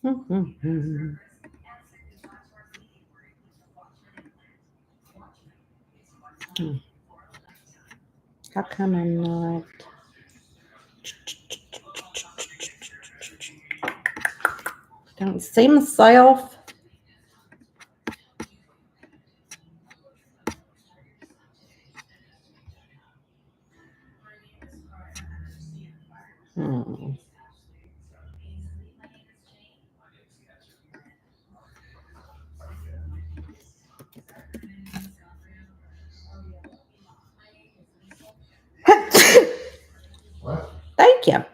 How come I'm not? Don't see myself. Thank you.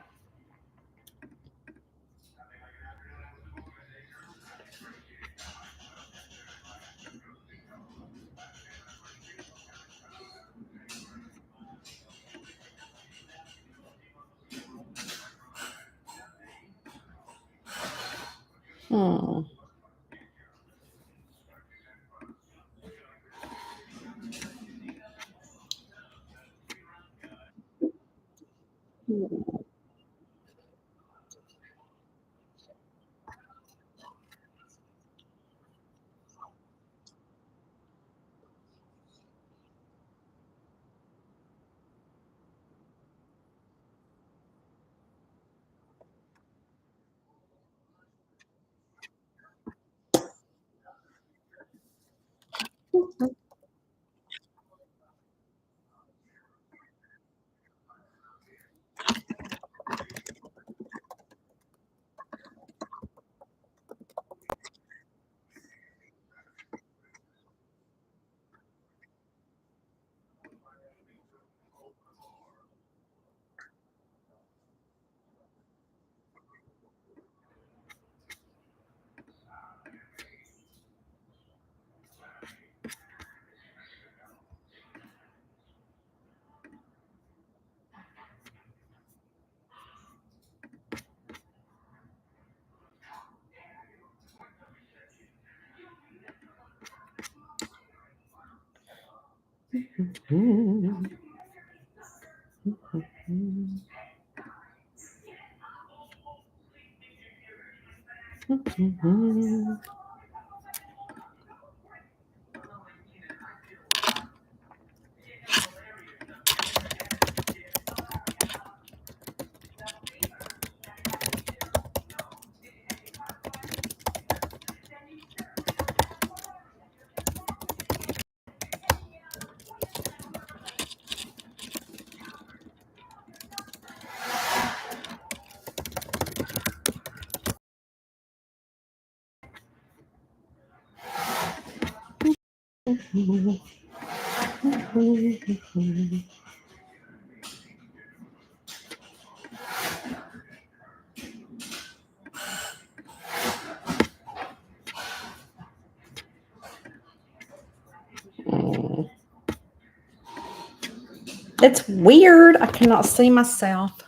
It's weird. I cannot see myself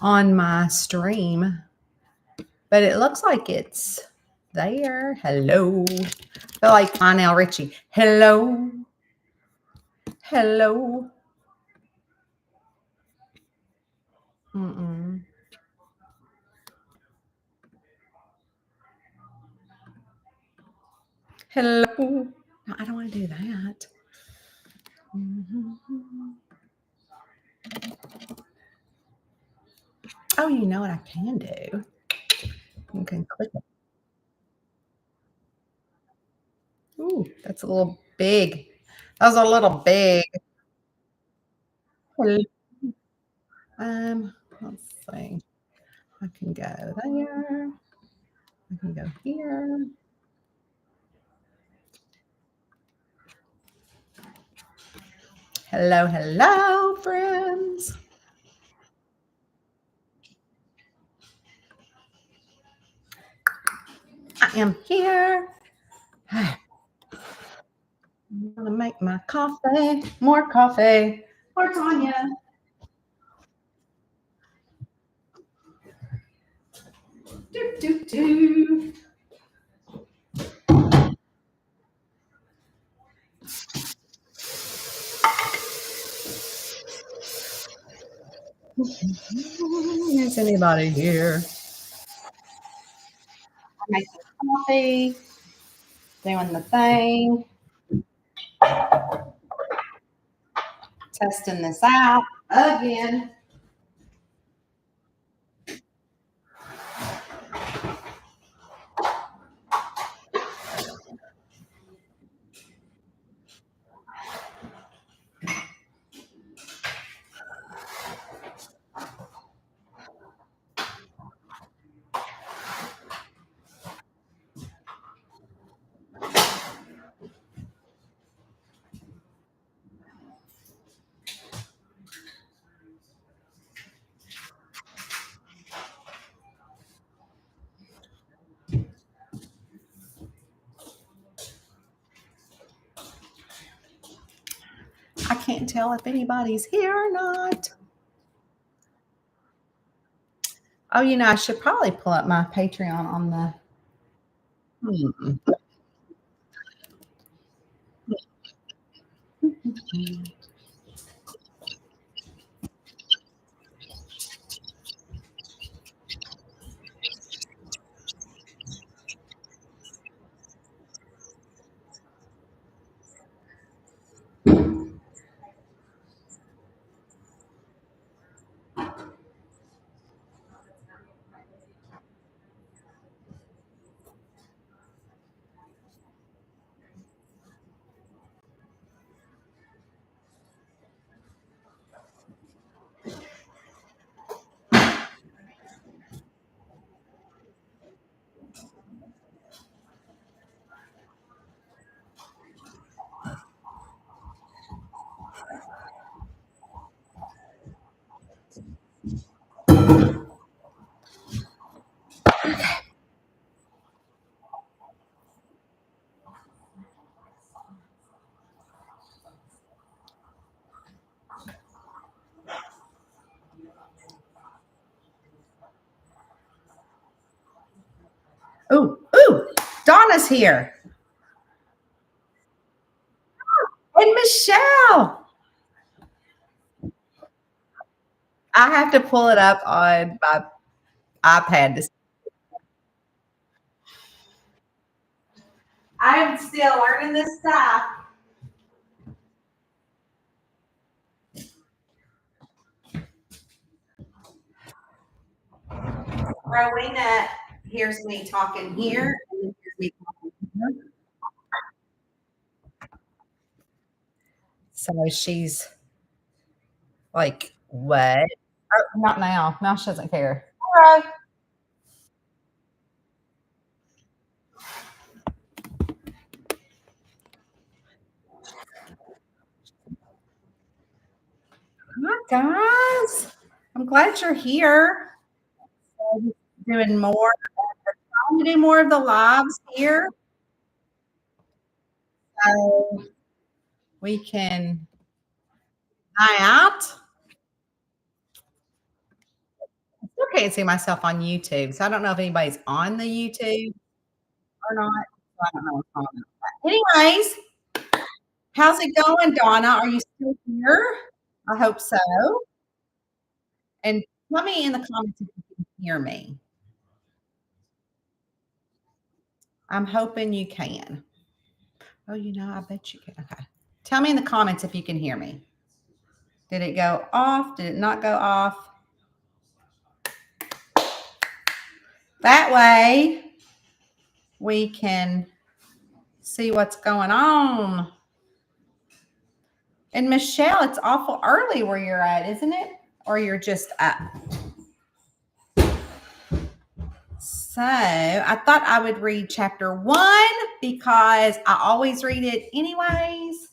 on my stream, but it looks like it's there. Hello. I feel like Lionel Richie. Hello. Hello. Hello. No, I don't want to do that. Oh, you know what I can do? You can click it. Ooh, that's a little big. That was a little big. Hello. Let's see. I can go there. I can go here. Hello, hello, friends. I am here. I'm gonna make my coffee. More coffee. More Tonya. Do, do, do. Is anybody here? I'm making coffee, doing the thing, testing this out again. I can't tell if anybody's here or not. Oh, I should probably pull up my Patreon on the. Hmm. Ooh, ooh, Donna's here. And Michelle. I have to pull it up on my iPad. I'm still learning this stuff. Rowena hears me talking here, and then hears me talking here. So she's like, what? Oh, not now. Now she doesn't care. Hello. Hi, guys. I'm glad you're here. Doing more. I'm doing more of the lives here. So we can hang out. I still can't see myself on YouTube. So I don't know if anybody's on the YouTube or not. So I don't know what's going on. But anyways, how's it going, Donna? Are you still here? I hope so. And tell me in the comments if you can hear me. I'm hoping you can. Oh, I bet you can. Okay. Tell me in the comments if you can hear me. Did it go off? Did it not go off? That way we can see what's going on. And Michelle, it's awful early where you're at, isn't it? Or you're just up. So I thought I would read chapter 1 because I always read it anyways.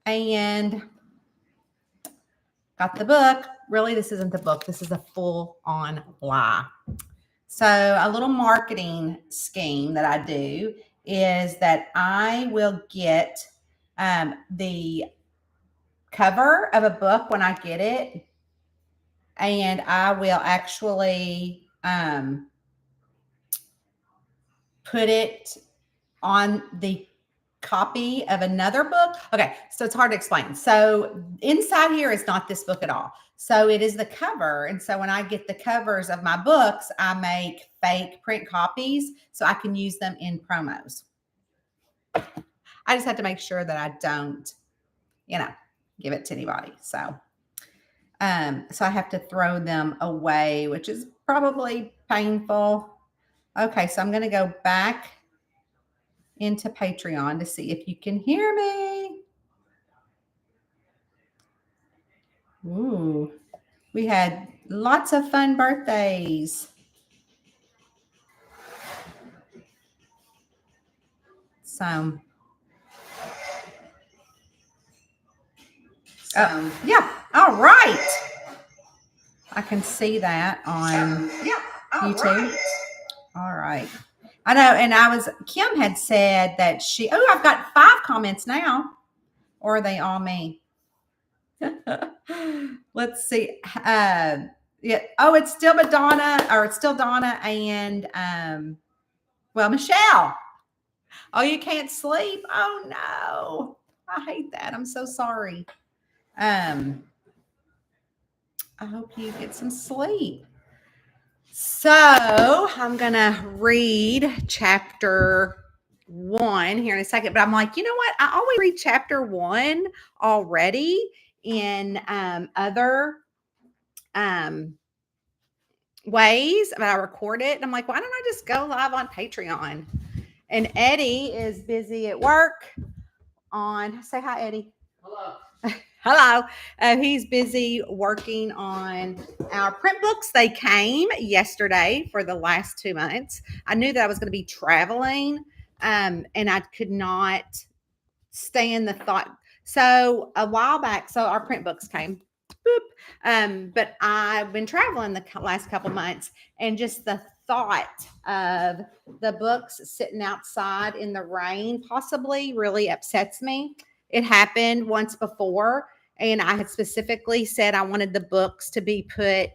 And got the book. Really, this isn't the book. This is a full-on lie. So a little marketing scheme that I do is that I will get the cover of a book when I get it, and I will actually put it on the copy of another book. Okay, so it's hard to explain. So inside here is not this book at all. So it is the cover. And so when I get the covers of my books, I make fake print copies so I can use them in promos. I just have to make sure that I don't, give it to anybody. So I have to throw them away, which is probably painful. Okay, so I'm going to go back into Patreon to see if you can hear me. Ooh, we had lots of fun birthdays. So yeah, all right. I can see that on YouTube. Right. All right. I know, and Kim had said that I've got 5 comments now. Or are they all me? Let's see. Yeah. Oh, it's still Madonna, or it's still Donna and Michelle. Oh, you can't sleep. Oh no. I hate that. I'm so sorry. I hope you get some sleep. So I'm gonna read chapter 1 here in a second, but I'm like, you know what? I always read chapter 1 already in other ways, but I record it and I'm like, why don't I just go live on Patreon? And Eddie is busy at work say hi, Eddie. Hello. Hello. He's busy working on our print books. They came yesterday for the last 2 months. I knew that I was going to be traveling, and I could not stand the thought. So a while back, our print books came. Boop. But I've been traveling the last couple months, and just the thought of the books sitting outside in the rain possibly really upsets me. It happened once before, and I had specifically said I wanted the books to be put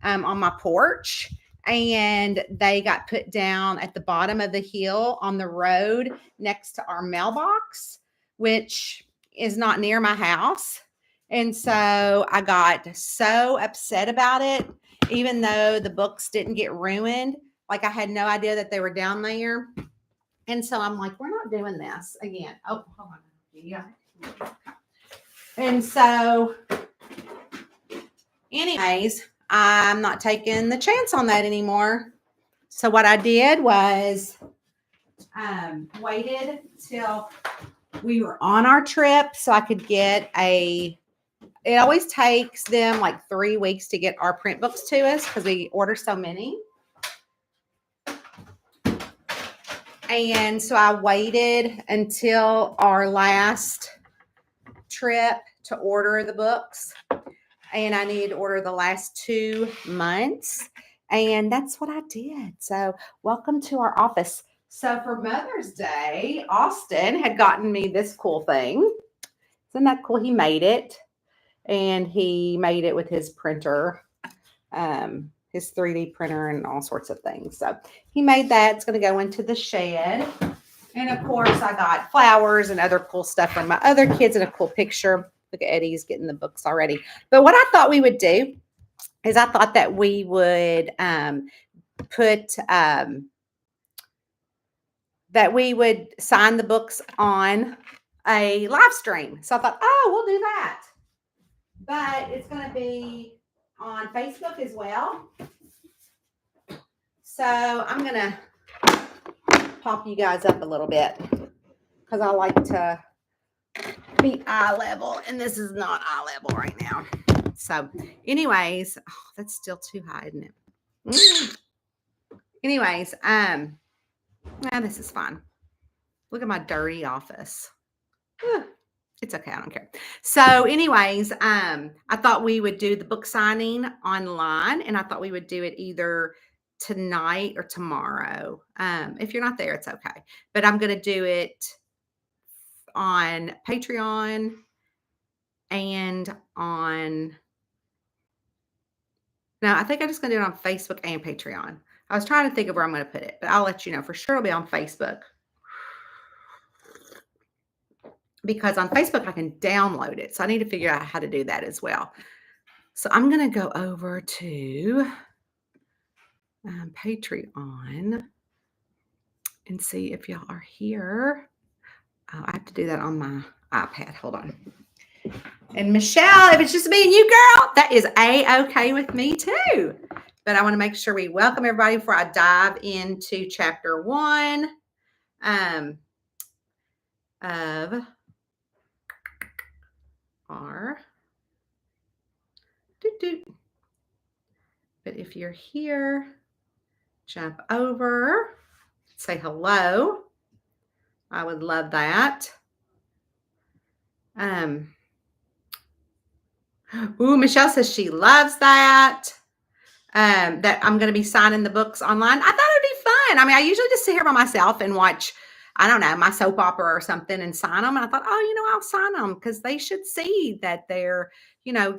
on my porch, and they got put down at the bottom of the hill on the road next to our mailbox, which is not near my house. And so I got so upset about it, even though the books didn't get ruined. Like I had no idea that they were down there. And so I'm like, we're not doing this again. Oh, hold on. Yeah. And so anyways, I'm not taking the chance on that anymore. So what I did was waited till we were on our trip so I could get it always takes them like 3 weeks to get our print books to us because we order so many. And so I waited until our last trip to order the books. And I needed to order the last 2 months. And that's what I did. So welcome to our office. So for Mother's Day, Austin had gotten me this cool thing. Isn't that cool? He made it. And he made it with his printer, his 3D printer and all sorts of things. So he made that. It's going to go into the shed. And of course, I got flowers and other cool stuff from my other kids and a cool picture. Look at Eddie's getting the books already. But what I thought we would do is I thought that we would that we would sign the books on a live stream. So I thought, we'll do that. But it's going to be on Facebook as well. So I'm going to pop you guys up a little bit because I like to be eye level, and this is not eye level right now. So anyways, that's still too high, isn't it? Anyways, this is fine. Look at my dirty office. It's okay. I don't care. So anyways, I thought we would do the book signing online, and I thought we would do it either tonight or tomorrow. If you're not there, it's okay. But I'm going to do it on Patreon and on... No, I think I'm just going to do it on Facebook and Patreon. I was trying to think of where I'm going to put it, but I'll let you know. For sure it'll be on Facebook. because on Facebook I can download it. So I need to figure out how to do that as well. So I'm going to go over to Patreon and see if y'all are here. Oh, I have to do that on my iPad. Hold on. And Michelle, if it's just me and you, girl, that is A-okay with me too. But I want to make sure we welcome everybody before I dive into chapter 1 of our But if you're here, jump over, say hello. I would love that. Ooh, Michelle says she loves that. That I'm going to be signing the books online. I thought it'd be fun. I mean, I usually just sit here by myself and watch, I don't know, my soap opera or something and sign them. And I thought, oh, I'll sign them because they should see that they're,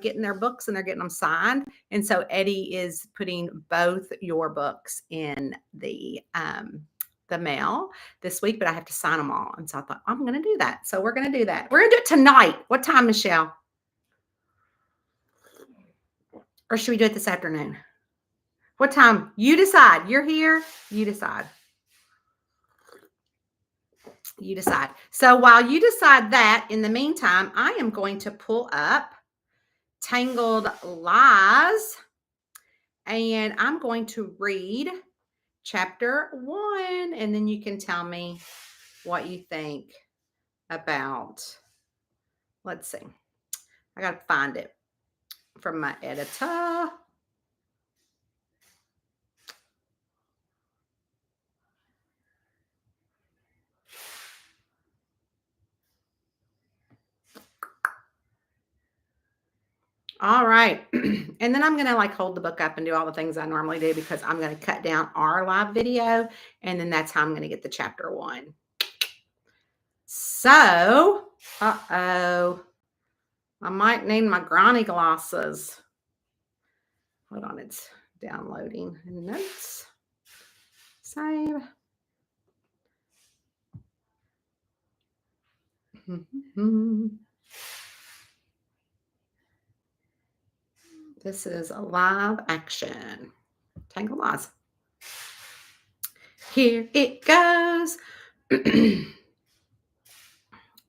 getting their books and they're getting them signed. And so Eddie is putting both your books in the mail this week, but I have to sign them all. And so I thought, I'm going to do that. So we're going to do that. We're going to do it tonight. What time, Michelle? Or should we do it this afternoon? What time? You decide. You're here. You decide. You decide. So while you decide that, in the meantime, I am going to pull up Tangled Lies, and I'm going to read chapter 1, and then you can tell me what you think about, let's see. I got to find it from my editor. All right. And then I'm going to hold the book up and do all the things I normally do because I'm going to cut down our live video. And then that's how I'm going to get the chapter 1. So, I might need my granny glasses. Hold on. It's downloading. Notes. Save. This is a live action. Tangled Lies. Here it goes. I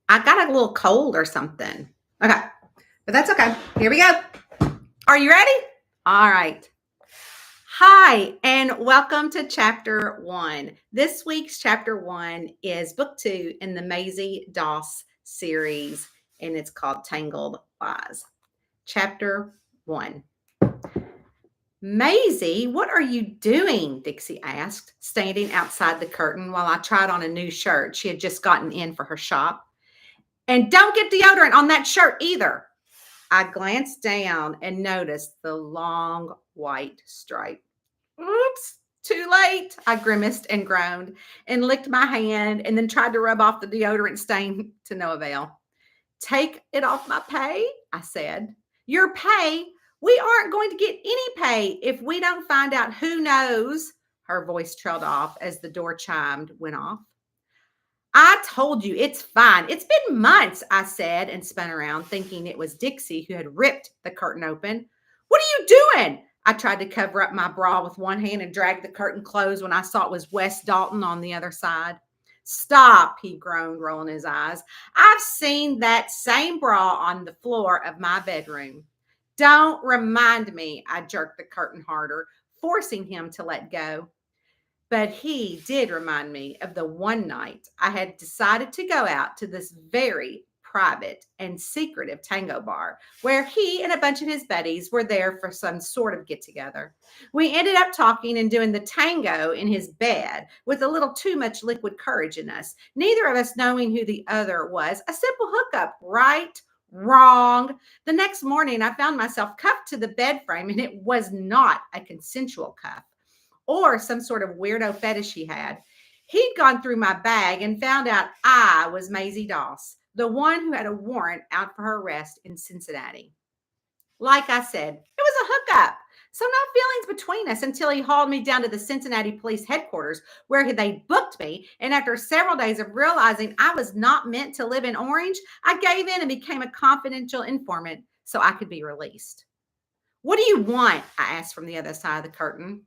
got a little cold or something. Okay. But that's okay. Here we go. Are you ready? All right. Hi, and welcome to chapter 1. This week's chapter 1 is book 2 in the Maisie Doss series, and it's called Tangled Lies. Chapter 1. Maisie, what are you doing? Dixie asked, standing outside the curtain while I tried on a new shirt she had just gotten in for her shop. And don't get deodorant on that shirt either. I glanced down and noticed the long white stripe. Oops, too late, I grimaced and groaned and licked my hand and then tried to rub off the deodorant stain to no avail. Take it off my pay, I said. Your pay? We aren't going to get any pay if we don't find out who knows. Her voice trailed off as the door went off. I told you it's fine. It's been months, I said and spun around, thinking it was Dixie who had ripped the curtain open. What are you doing? I tried to cover up my bra with one hand and drag the curtain closed when I saw it was Wes Dalton on the other side. Stop, he groaned, rolling his eyes. I've seen that same bra on the floor of my bedroom. Don't remind me, I jerked the curtain harder, forcing him to let go. But he did remind me of the one night I had decided to go out to this very private and secretive tango bar where he and a bunch of his buddies were there for some sort of get together. We ended up talking and doing the tango in his bed with a little too much liquid courage in us, neither of us knowing who the other was. A simple hookup, right? Wrong. The next morning, I found myself cuffed to the bed frame, and it was not a consensual cuff or some sort of weirdo fetish he had. He'd gone through my bag and found out I was Maisie Doss, the one who had a warrant out for her arrest in Cincinnati. Like I said, it was a hookup. So no feelings between us until he hauled me down to the Cincinnati police headquarters where they booked me. And after several days of realizing I was not meant to live in Orange, I gave in and became a confidential informant so I could be released. What do you want? I asked from the other side of the curtain.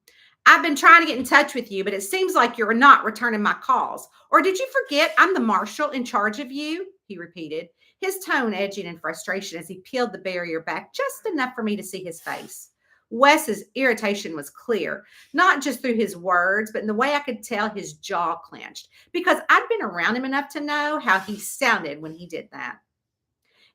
I've been trying to get in touch with you, but it seems like you're not returning my calls. Or did you forget I'm the marshal in charge of you? He repeated, his tone edging in frustration as he peeled the barrier back just enough for me to see his face. Wes's irritation was clear, not just through his words, but in the way I could tell his jaw clenched, because I'd been around him enough to know how he sounded when he did that.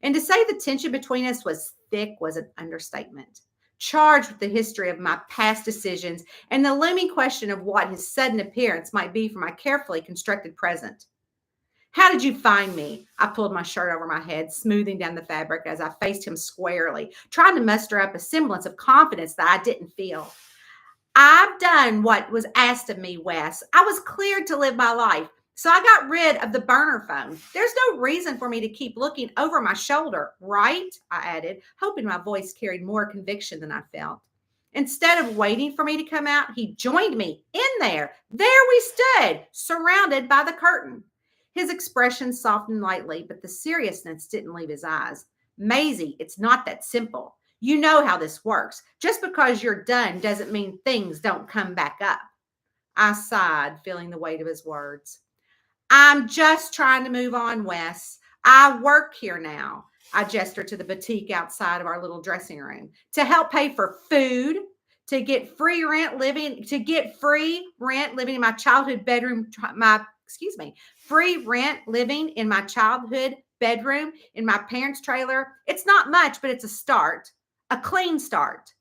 And to say the tension between us was thick was an understatement. Charged with the history of my past decisions and the looming question of what his sudden appearance might be for my carefully constructed present. How did you find me? I pulled my shirt over my head, smoothing down the fabric as I faced him squarely, trying to muster up a semblance of confidence that I didn't feel. I've done what was asked of me, Wes. I was cleared to live my life. So I got rid of the burner phone. There's no reason for me to keep looking over my shoulder, right? I added, hoping my voice carried more conviction than I felt. Instead of waiting for me to come out, he joined me in there. There we stood, surrounded by the curtain. His expression softened lightly, but the seriousness didn't leave his eyes. Maisie, it's not that simple. You know how this works. Just because you're done doesn't mean things don't come back up. I sighed, feeling the weight of his words. I'm just trying to move on, Wes. I work here now. I gestured to the boutique outside of our little dressing room to help pay for food, to get free rent living in my childhood bedroom, free rent living in my childhood bedroom in my parents' trailer. It's not much, but it's a start, a clean start.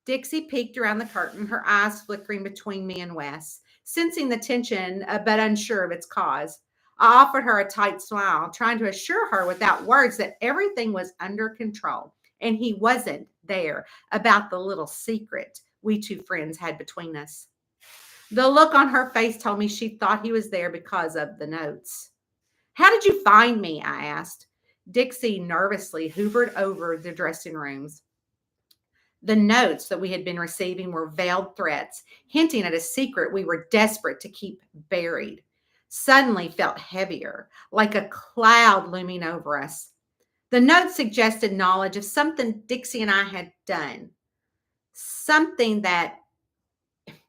Dixie peeked around the curtain, her eyes flickering between me and Wes, sensing the tension but unsure of its cause. I offered her a tight smile, trying to assure her without words that everything was under control, and he wasn't there about the little secret we two friends had between us. The look on her face told me she thought he was there because of the notes. How did you find me? I asked. Dixie nervously hoovered over the dressing rooms. The notes that we had been receiving were veiled threats, hinting at a secret we were desperate to keep buried. Suddenly felt heavier, like a cloud looming over us. The notes suggested knowledge of something Dixie and I had done, something that,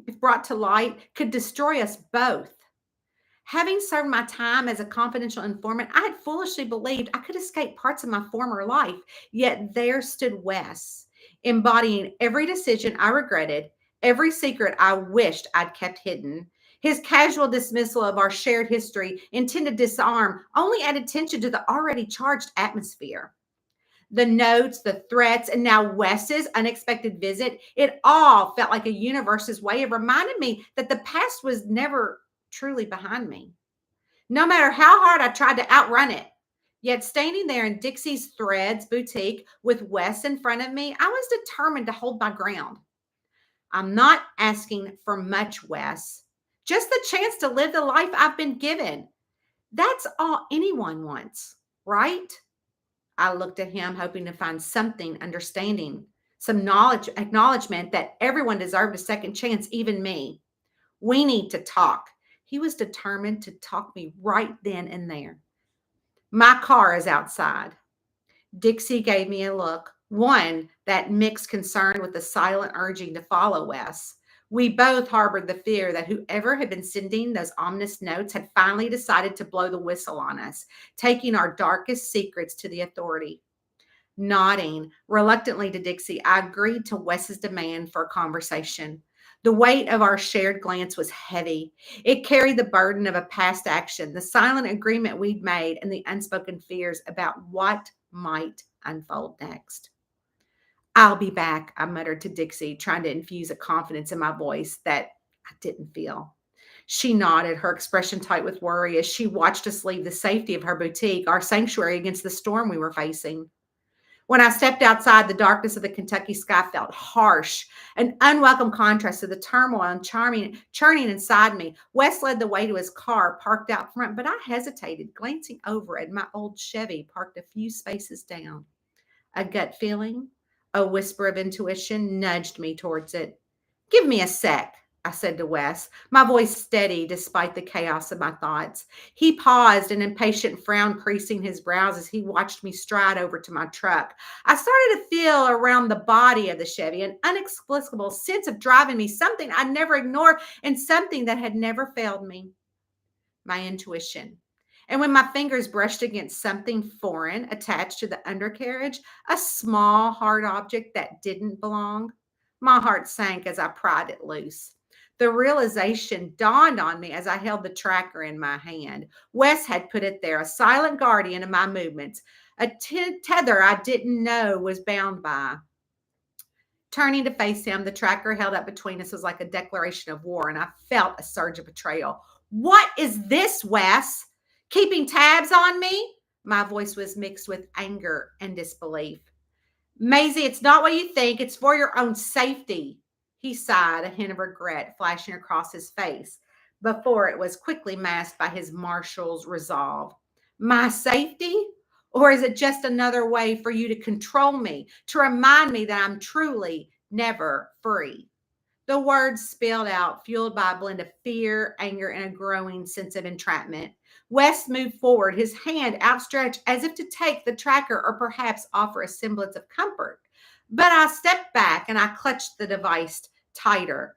if brought to light, could destroy us both. Having served my time as a confidential informant, I had foolishly believed I could escape parts of my former life, yet there stood Wes, embodying every decision I regretted, every secret I wished I'd kept hidden. His casual dismissal of our shared history, intended to disarm, only added tension to the already charged atmosphere. The notes, the threats, and now Wes's unexpected visit, it all felt like a universe's way of reminding me that the past was never truly behind me, no matter how hard I tried to outrun it. Yet standing there in Dixie's Threads boutique with Wes in front of me, I was determined to hold my ground. I'm not asking for much, Wes. Just the chance to live the life I've been given. That's all anyone wants, right? I looked at him, hoping to find something understanding, some knowledge, acknowledgement that everyone deserved a second chance, even me. We need to talk. He was determined to talk me right then and there. My car is outside. Dixie gave me a look, one that mixed concern with the silent urging to follow Wes. We both harbored the fear that whoever had been sending those ominous notes had finally decided to blow the whistle on us, taking our darkest secrets to the authority. Nodding reluctantly to Dixie, I agreed to Wes's demand for a conversation. The weight of our shared glance was heavy. It carried the burden of a past action, the silent agreement we'd made, and the unspoken fears about what might unfold next. I'll be back, I muttered to Dixie, trying to infuse a confidence in my voice that I didn't feel. She nodded, her expression tight with worry as she watched us leave the safety of her boutique, our sanctuary against the storm we were facing. When I stepped outside, the darkness of the Kentucky sky felt harsh, an unwelcome contrast to the turmoil and churning inside me. Wes led the way to his car parked out front, but I hesitated, glancing over at my old Chevy parked a few spaces down. A gut feeling, A whisper of intuition nudged me towards it. Give me a sec, I said to Wes, my voice steady despite the chaos of my thoughts. He paused, an impatient frown creasing his brows as he watched me stride over to my truck. I started to feel around the body of the Chevy, an inexplicable sense of driving me, something I'd never ignored and something that had never failed me, my intuition. And when my fingers brushed against something foreign attached to the undercarriage, a small hard object that didn't belong, my heart sank as I pried it loose. The realization dawned on me as I held the tracker in my hand. Wes had put it there, a silent guardian of my movements, a tether I didn't know was bound by. Turning to face him, the tracker held up between us was like a declaration of war, and I felt a surge of betrayal. What is this, Wes? Keeping tabs on me? My voice was mixed with anger and disbelief. Maisie, it's not what you think. It's for your own safety. He sighed, a hint of regret flashing across his face before it was quickly masked by his marshal's resolve. My safety? Or is it just another way for you to control me, to remind me that I'm truly never free? The words spilled out, fueled by a blend of fear, anger, and a growing sense of entrapment. West moved forward, his hand outstretched as if to take the tracker or perhaps offer a semblance of comfort. But I stepped back and I clutched the device tighter.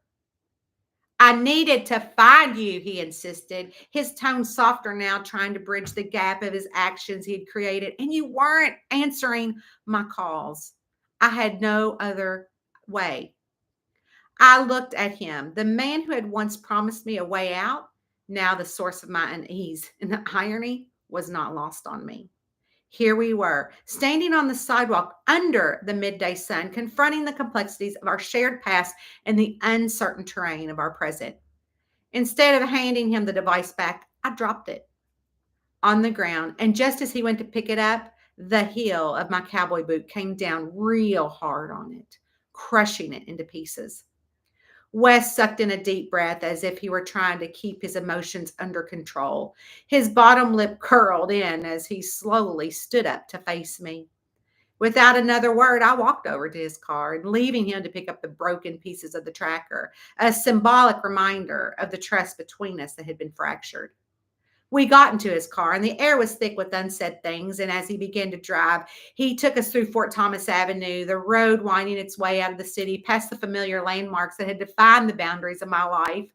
I needed to find you, he insisted, his tone softer now, trying to bridge the gap of his actions he had created. And you weren't answering my calls. I had no other way. I looked at him, the man who had once promised me a way out, now the source of my unease. And the irony was not lost on me. Here we were, standing on the sidewalk under the midday sun, confronting the complexities of our shared past and the uncertain terrain of our present. Instead of handing him the device back, I dropped it on the ground. And just as he went to pick it up, the heel of my cowboy boot came down real hard on it, crushing it into pieces. Wes sucked in a deep breath as if he were trying to keep his emotions under control. His bottom lip curled in as he slowly stood up to face me. Without another word, I walked over to his car and leaving him to pick up the broken pieces of the tracker, a symbolic reminder of the trust between us that had been fractured. We got into his car, and the air was thick with unsaid things. And as he began to drive, he took us through Fort Thomas Avenue, the road winding its way out of the city, past the familiar landmarks that had defined the boundaries of my life,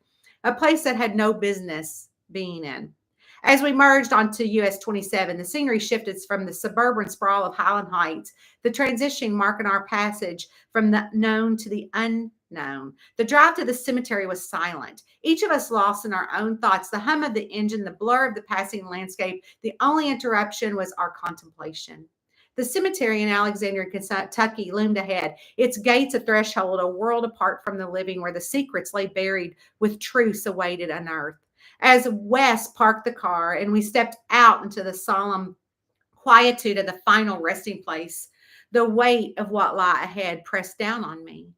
a place that had no business being in. As we merged onto US 27, the scenery shifted from the suburban sprawl of Highland Heights, the transition marking our passage from the known to the unknown. The drive to the cemetery was silent, each of us lost in our own thoughts, the hum of the engine, the blur of the passing landscape. The only interruption was our contemplation. The cemetery in Alexandria, Kentucky loomed ahead, its gates a threshold, a world apart from the living, where the secrets lay buried with truths awaited unearthed. As Wes parked the car and we stepped out into the solemn quietude of the final resting place, the weight of what lay ahead pressed down on me.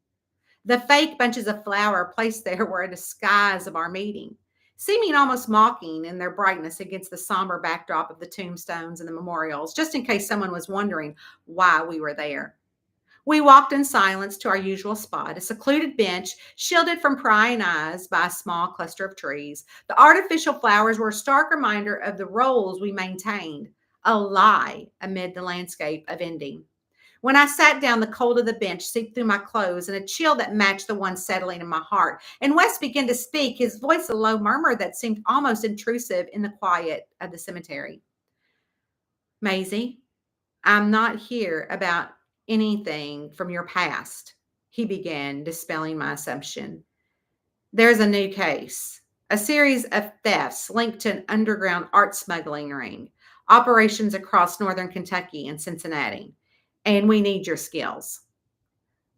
The fake bunches of flower placed there were a disguise of our meeting, seeming almost mocking in their brightness against the somber backdrop of the tombstones and the memorials, just in case someone was wondering why we were there. We walked in silence to our usual spot, a secluded bench shielded from prying eyes by a small cluster of trees. The artificial flowers were a stark reminder of the roles we maintained, a lie amid the landscape of ending. When I sat down, the cold of the bench seeped through my clothes and a chill that matched the one settling in my heart. And Wes began to speak, his voice a low murmur that seemed almost intrusive in the quiet of the cemetery. Maisie, I'm not here about anything from your past, he began, dispelling my assumption. There's a new case, a series of thefts linked to an underground art smuggling ring, operations across northern Kentucky and Cincinnati, and we need your skills.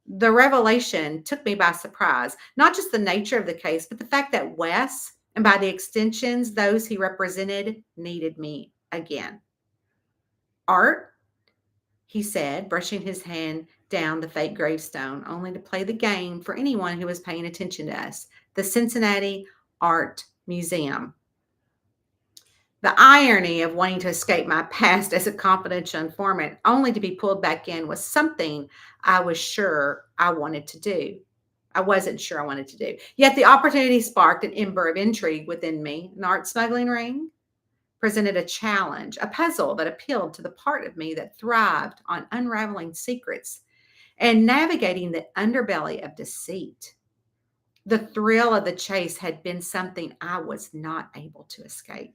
The revelation took me by surprise, not just the nature of the case, but the fact that Wes, and by the extensions, those he represented, needed me again. Art? He said, brushing his hand down the fake gravestone, only to play the game for anyone who was paying attention to us. The Cincinnati Art Museum. The irony of wanting to escape my past as a confidential informant only to be pulled back in was something I was sure I wanted to do. I wasn't sure I wanted to do. Yet the opportunity sparked an ember of intrigue within me. An art smuggling ring presented a challenge, a puzzle that appealed to the part of me that thrived on unraveling secrets and navigating the underbelly of deceit. The thrill of the chase had been something I was not able to escape.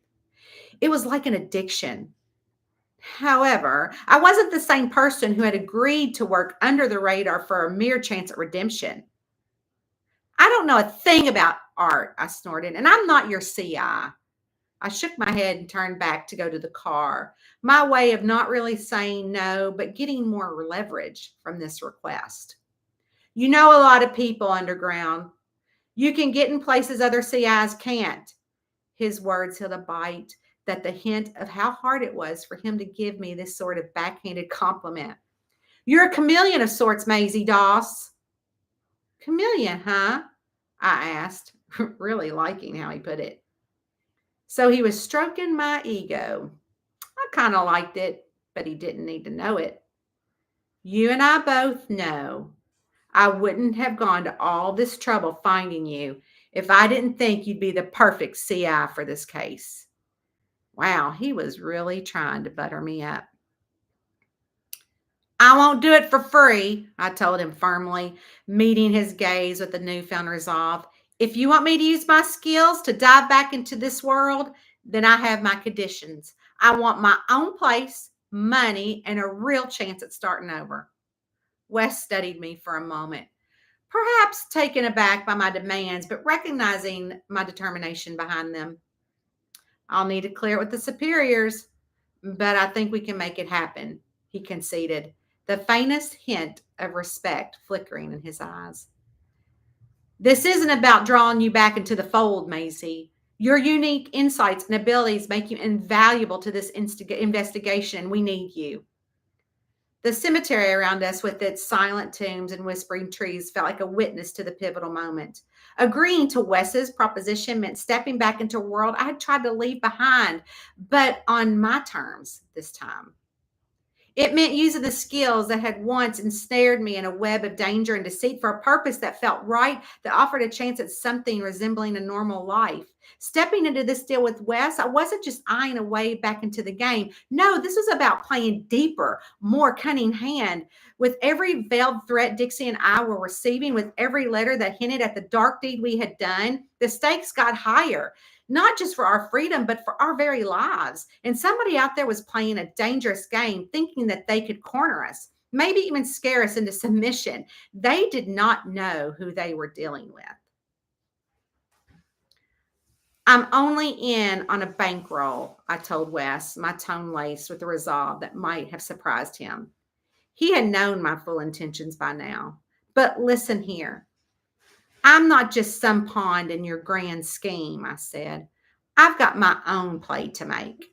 It was like an addiction. However, I wasn't the same person who had agreed to work under the radar for a mere chance at redemption. I don't know a thing about art, I snorted, and I'm not your CI. I shook my head and turned back to go to the car, my way of not really saying no, but getting more leverage from this request. You know a lot of people underground. You can get in places other CIs can't. His words held a bite that the hint of how hard it was for him to give me this sort of backhanded compliment. You're a chameleon of sorts, Maisie Doss. Chameleon, huh? I asked, really liking how he put it. So he was stroking my ego. I kind of liked it, but he didn't need to know it. You and I both know I wouldn't have gone to all this trouble finding you if I didn't think you'd be the perfect CI for this case. Wow, he was really trying to butter me up. I won't do it for free, I told him firmly, meeting his gaze with a newfound resolve. If you want me to use my skills to dive back into this world, then I have my conditions. I want my own place, money, and a real chance at starting over. Wes studied me for a moment, perhaps taken aback by my demands, but recognizing my determination behind them. I'll need to clear it with the superiors, but I think we can make it happen, he conceded, the faintest hint of respect flickering in his eyes. This isn't about drawing you back into the fold, Maisie. Your unique insights and abilities make you invaluable to this investigation. We need you. The cemetery around us, with its silent tombs and whispering trees, felt like a witness to the pivotal moment. Agreeing to Wes's proposition meant stepping back into a world I had tried to leave behind, but on my terms this time. It meant using the skills that had once ensnared me in a web of danger and deceit for a purpose that felt right, that offered a chance at something resembling a normal life. Stepping into this deal with Wes, I wasn't just eyeing a way back into the game. No, this was about playing deeper, more cunning hand. With every veiled threat Dixie and I were receiving, with every letter that hinted at the dark deed we had done, the stakes got higher. Not just for our freedom, but for our very lives. And somebody out there was playing a dangerous game, thinking that they could corner us, maybe even scare us into submission. They did not know who they were dealing with. I'm only in on a bankroll, I told Wes, my tone laced with a resolve that might have surprised him. He had known my full intentions by now. But listen here. I'm not just some pawn in your grand scheme, I said. I've got my own play to make.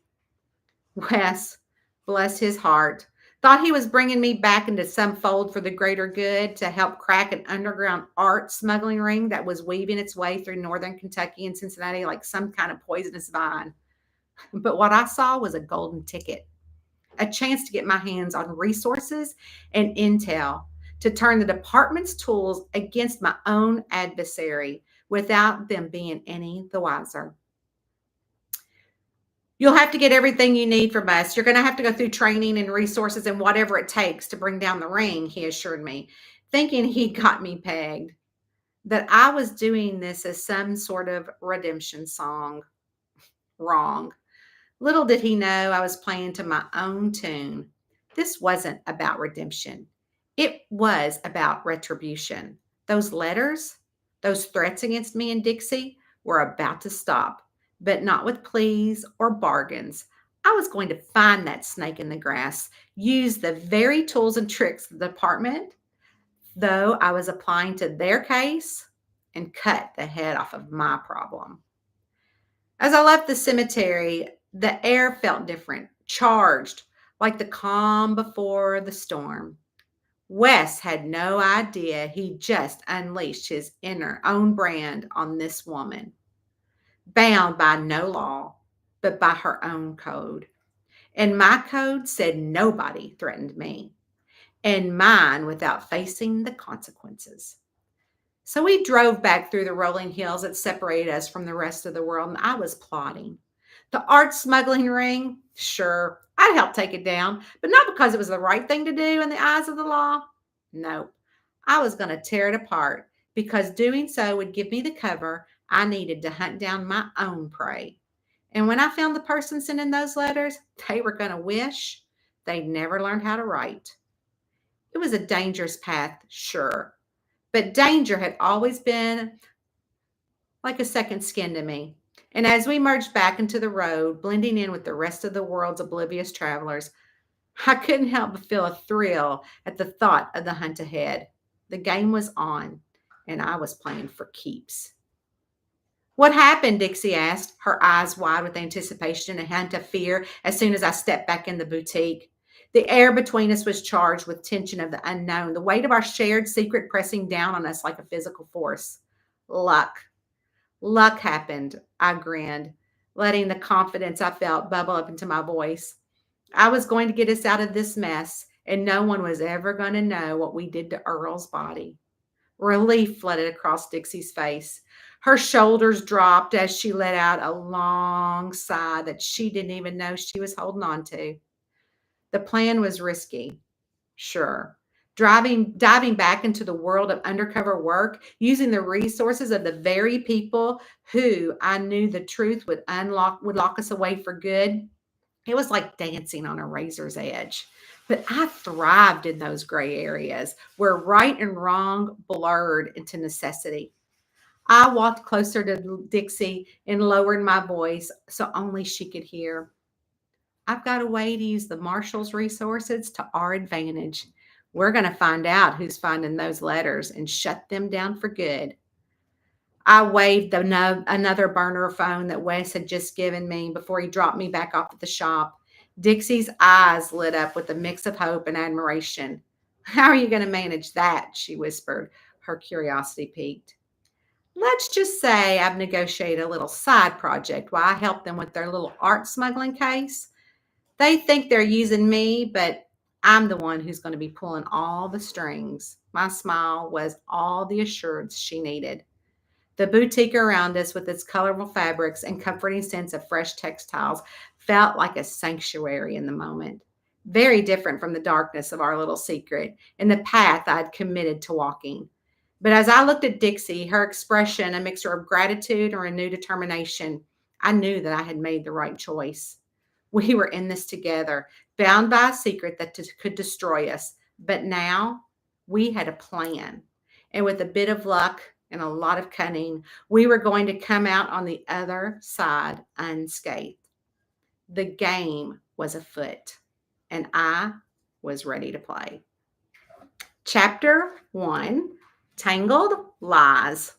Wes, bless his heart, thought he was bringing me back into some fold for the greater good to help crack an underground art smuggling ring that was weaving its way through northern Kentucky and Cincinnati like some kind of poisonous vine. But what I saw was a golden ticket, a chance to get my hands on resources and intel to turn the department's tools against my own adversary without them being any the wiser. You'll have to get everything you need from us. You're going to have to go through training and resources and whatever it takes to bring down the ring, he assured me, thinking he'd got me pegged, that I was doing this as some sort of redemption song. Wrong. Little did he know I was playing to my own tune. This wasn't about redemption. It was about retribution. Those letters, those threats against me and Dixie were about to stop, but not with pleas or bargains. I was going to find that snake in the grass, use the very tools and tricks of the department, though I was applying to their case, and cut the head off of my problem. As I left the cemetery, the air felt different, charged, like the calm before the storm. Wes had no idea he just unleashed his own brand on this woman, bound by no law, but by her own code. And my code said nobody threatened me, and mine without facing the consequences. So we drove back through the rolling hills that separated us from the rest of the world, and I was plotting. The art smuggling ring, sure, I'd help take it down, but not because it was the right thing to do in the eyes of the law. No, I was going to tear it apart because doing so would give me the cover I needed to hunt down my own prey. And when I found the person sending those letters, they were going to wish they'd never learned how to write. It was a dangerous path, sure, but danger had always been like a second skin to me. And as we merged back into the road, blending in with the rest of the world's oblivious travelers, I couldn't help but feel a thrill at the thought of the hunt ahead. The game was on, and I was playing for keeps. What happened? Dixie asked, her eyes wide with anticipation and a hint of fear as soon as I stepped back in the boutique. The air between us was charged with tension of the unknown, the weight of our shared secret pressing down on us like a physical force. Luck. Luck happened, I grinned, letting the confidence I felt bubble up into my voice. I was going to get us out of this mess, and no one was ever going to know what we did to Earl's body. Relief flooded across Dixie's face. Her shoulders dropped as she let out a long sigh that she didn't even know she was holding on to. The plan was risky, sure. Diving back into the world of undercover work, using the resources of the very people who I knew the truth would lock us away for good. It was like dancing on a razor's edge. But I thrived in those gray areas where right and wrong blurred into necessity. I walked closer to Dixie and lowered my voice so only she could hear. I've got a way to use the Marshall's resources to our advantage. We're going to find out who's finding those letters and shut them down for good. I waved another burner phone that Wes had just given me before he dropped me back off at the shop. Dixie's eyes lit up with a mix of hope and admiration. How are you going to manage that? She whispered, her curiosity piqued. Let's just say I've negotiated a little side project while I help them with their little art smuggling case. They think they're using me, but I'm the one who's going to be pulling all the strings. My smile was all the assurance she needed. The boutique around us, with its colorful fabrics and comforting sense of fresh textiles, felt like a sanctuary in the moment. Very different from the darkness of our little secret and the path I'd committed to walking. But as I looked at Dixie, her expression a mixture of gratitude and renewed determination, I knew that I had made the right choice. We were in this together, bound by a secret that could destroy us. But now we had a plan. And with a bit of luck and a lot of cunning, we were going to come out on the other side unscathed. The game was afoot, and I was ready to play. Chapter 1, Tangled Lies.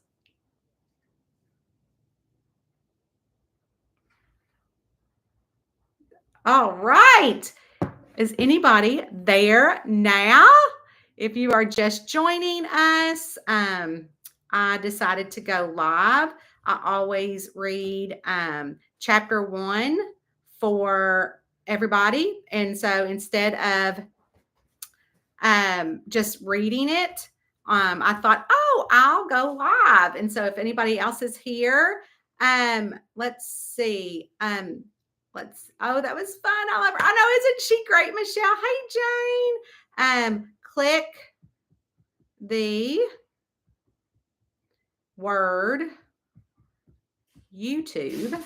All right. Is anybody there now? If you are just joining us, I decided to go live. I always read chapter 1 for everybody. And so instead of just reading it, I thought, oh, I'll go live. And so if anybody else is here, let's see. Oh, that was fun. I know, isn't she great, Michelle? Hey, Jane. Click the word YouTube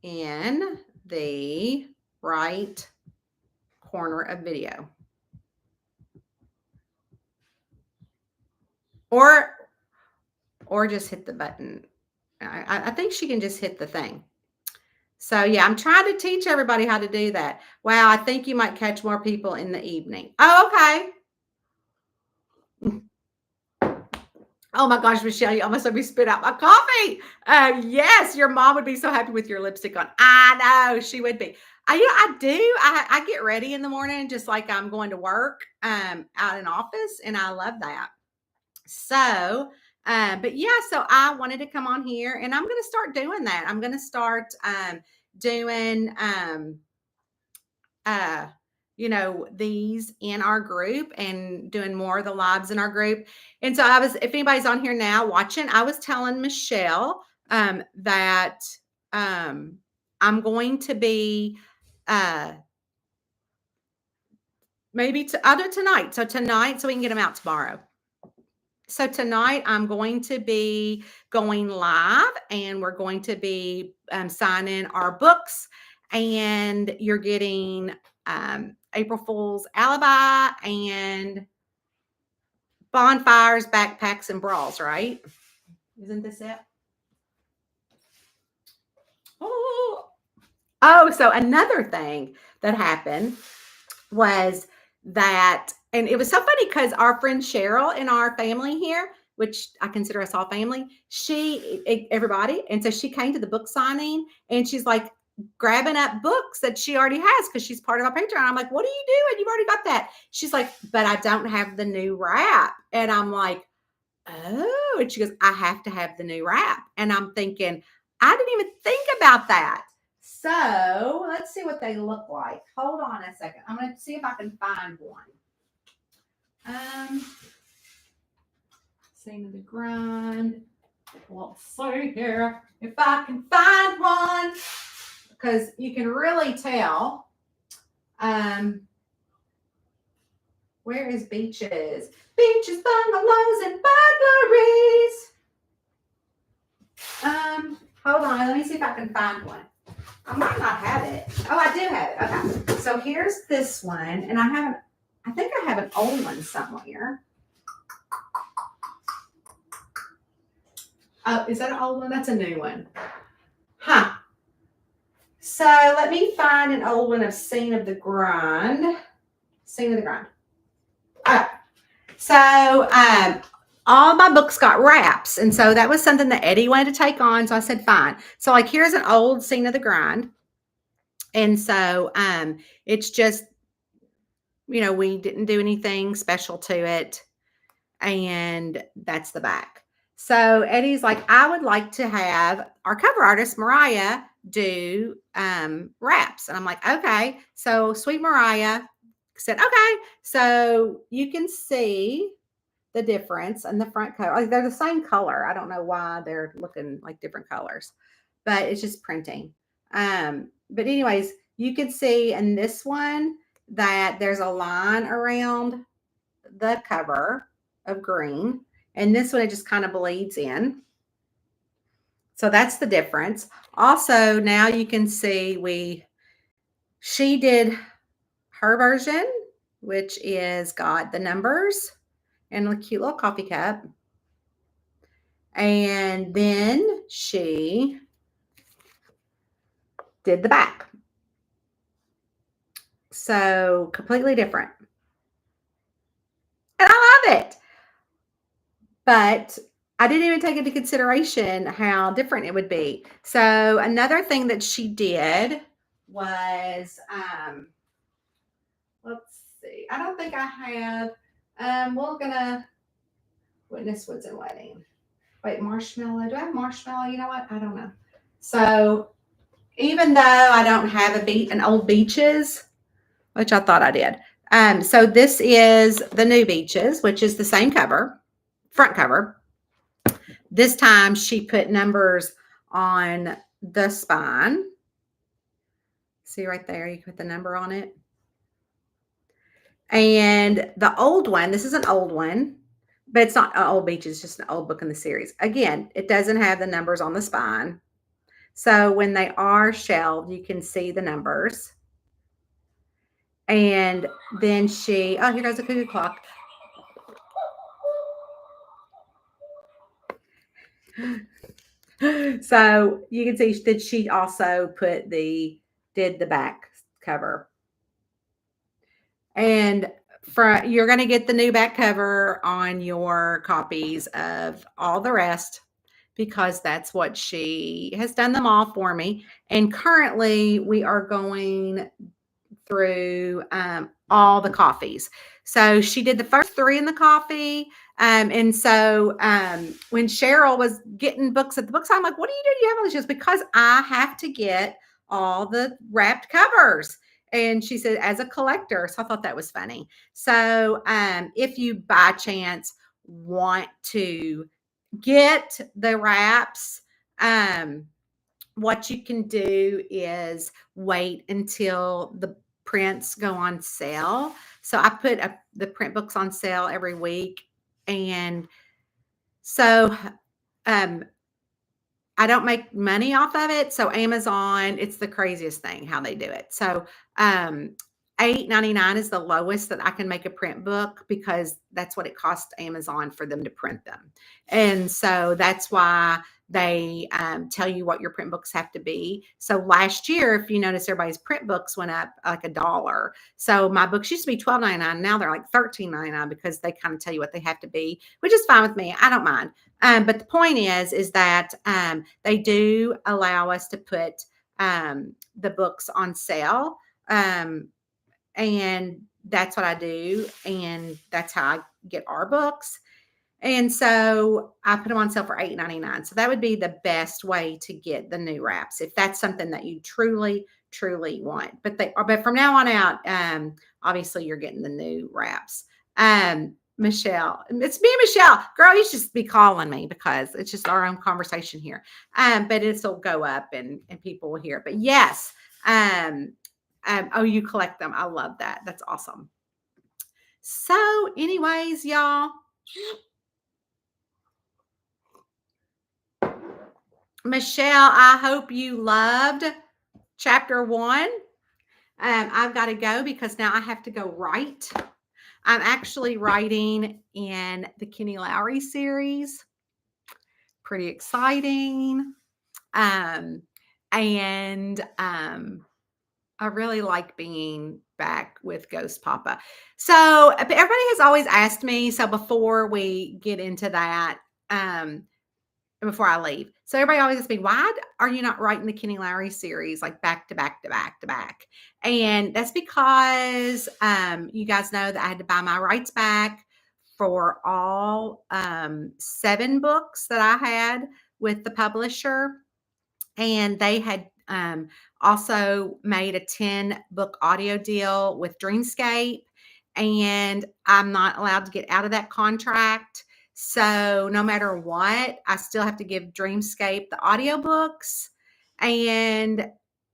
in the right corner of video. Or just hit the button. I think she can just hit the thing. So yeah, I'm trying to teach everybody how to do that. Wow, I think you might catch more people in the evening. Oh, okay. Oh my gosh, Michelle, you almost let me spit out my coffee. Yes, your mom would be so happy with your lipstick on. I know she would be. I do. I get ready in the morning just like I'm going to work out in office, and I love that. So But yeah, so I wanted to come on here and I'm going to start doing that. I'm going to start doing these in our group and doing more of the lives in our group. And so if anybody's on here now watching, I was telling Michelle that I'm going to be I'll do it tonight. So tonight, so we can get them out tomorrow. So tonight I'm going to be going live and we're going to be signing our books, and you're getting April Fool's Alibi and Bonfires, Backpacks, and Brawls, right? Isn't this it? Oh, so another thing that happened was that, and it was so funny because our friend Cheryl in our family here, which I consider us all family, everybody. And so she came to the book signing and she's like grabbing up books that she already has because she's part of our Patreon. I'm like, what are you doing? You've already got that. She's like, but I don't have the new wrap. And I'm like, oh, and she goes, I have to have the new wrap. And I'm thinking, I didn't even think about that. So let's see what they look like. Hold on a second. I'm going to see if I can find one. Scene of the Grind. Let's see here if I can find one, because you can really tell. Where is Beaches? Beaches, bungalows, and burglaries. Hold on. Let me see if I can find one. I might not have it. Oh, I do have it. Okay. So here's this one. And I think I have an old one somewhere. Oh, is that an old one? That's a new one. Huh. So let me find an old one of Scene of the Grind. Scene of the Grind. So all my books got wraps. And so that was something that Eddie wanted to take on. So I said, fine. So like, here's an old Scene of the Grind. And so it's just, we didn't do anything special to it. And that's the back. So Eddie's like, I would like to have our cover artist, Mariah, do wraps. And I'm like, okay. So sweet Mariah said, okay. So you can see the difference in the front cover. Like, they're the same color. I don't know why they're looking like different colors, but it's just printing. But anyways, you can see in this one that there's a line around the cover of green, and this one it just kind of bleeds in. So that's the difference. Also, now you can see she did her version, which is got the numbers and a cute little coffee cup. And then she did the back. So completely different. And I love it. But I didn't even take into consideration how different it would be. So another thing that she did was, let's see. I don't think I have, we're going to Witness Woods and Wedding. Wait, Marshmallow. Do I have Marshmallow? You know what? I don't know. So even though I don't have an old Beaches, which I thought I did. So this is the new Beaches, which is the same cover, front cover. This time she put numbers on the spine. See right there, you put the number on it. And the old one, this is an old one, but it's not an old Beaches, it's just an old book in the series. Again, it doesn't have the numbers on the spine. So when they are shelved, you can see the numbers. And then here goes the cuckoo clock. So you can see that she also did the back cover. And you're going to get the new back cover on your copies of all the rest, because that's what she has done them all for me. And currently we are going through all the coffees. So she did the first 3 in the coffee. And so when Cheryl was getting books at the bookstore, I'm like, what do you do? Do you have all these? She goes, because I have to get all the wrapped covers. And she said, as a collector. So I thought that was funny. So if you by chance want to get the wraps, what you can do is wait until the prints go on sale. So I put the print books on sale every week. And so um, I don't make money off of it. So Amazon, it's the craziest thing how they do it. So um $8.99 is the lowest that I can make a print book because that's what it costs Amazon for them to print them. And so that's why they tell you what your print books have to be. So last year, if you notice, everybody's print books went up like $1. So my books used to be $12.99. Now they're like $13.99 because they kind of tell you what they have to be, which is fine with me. I don't mind. But the point is that they do allow us to put the books on sale. And that's what I do. And that's how I get our books. And so I put them on sale for $8.99. So that would be the best way to get the new wraps if that's something that you truly, truly want. But from now on out, obviously you're getting the new wraps. Michelle, it's me, Michelle. Girl, you should just be calling me because it's just our own conversation here. But it'll go up and people will hear it. But yes, oh, you collect them. I love that. That's awesome. So, anyways, y'all. Michelle, I hope you loved chapter 1. I've got to go because now I have to go write. I'm actually writing in the Kenny Lowry series. Pretty exciting. I really like being back with Ghost Papa. So everybody has always asked me, so before we get into that, before I leave. So everybody always asks me, why are you not writing the Kenny Lowry series like back to back to back to back? And that's because you guys know that I had to buy my rights back for all 7 books that I had with the publisher. And they had also made a 10-book audio deal with Dreamscape. And I'm not allowed to get out of that contract. So no matter what, I still have to give Dreamscape the audiobooks. And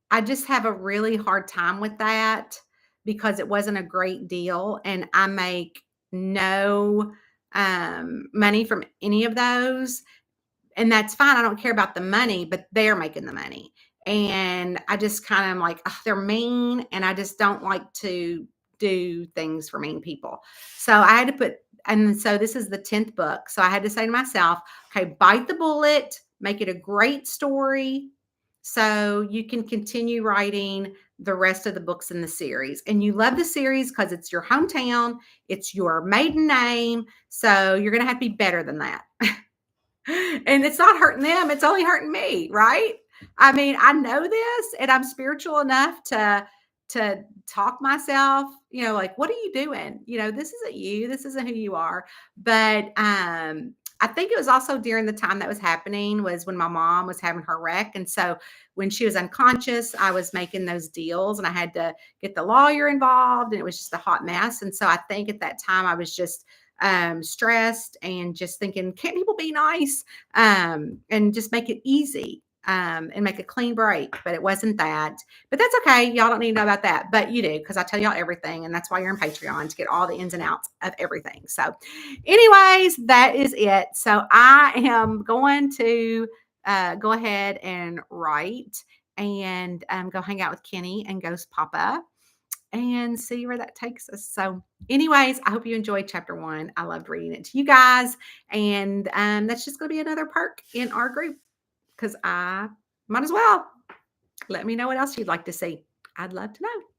I just have a really hard time with that because it wasn't a great deal. And I make no money from any of those. And that's fine. I don't care about the money, but they're making the money. And I just kind of like, oh, they're mean. And I just don't like to do things for mean people. So I had to put, and so this is the 10th book. So I had to say to myself, okay, bite the bullet, make it a great story so you can continue writing the rest of the books in the series. And you love the series because it's your hometown, it's your maiden name. So you're going to have to be better than that. And it's not hurting them, it's only hurting me, right? I mean, I know this and I'm spiritual enough to talk myself, like, what are you doing? This isn't you, this isn't who you are. But I think it was also during the time that was happening was when my mom was having her wreck. And so when she was unconscious, I was making those deals and I had to get the lawyer involved and it was just a hot mess. And so I think at that time I was just stressed and just thinking, can't people be nice? And just make it easy. And make a clean break, but it wasn't that. But that's okay. Y'all don't need to know about that, but you do because I tell y'all everything, and that's why you're on Patreon to get all the ins and outs of everything. So, anyways, that is it. So I am going to go ahead and write and go hang out with Kenny and Ghost Papa and see where that takes us. So, anyways, I hope you enjoyed chapter 1. I loved reading it to you guys, and that's just going to be another perk in our group. Because I might as well. Let me know what else you'd like to see. I'd love to know.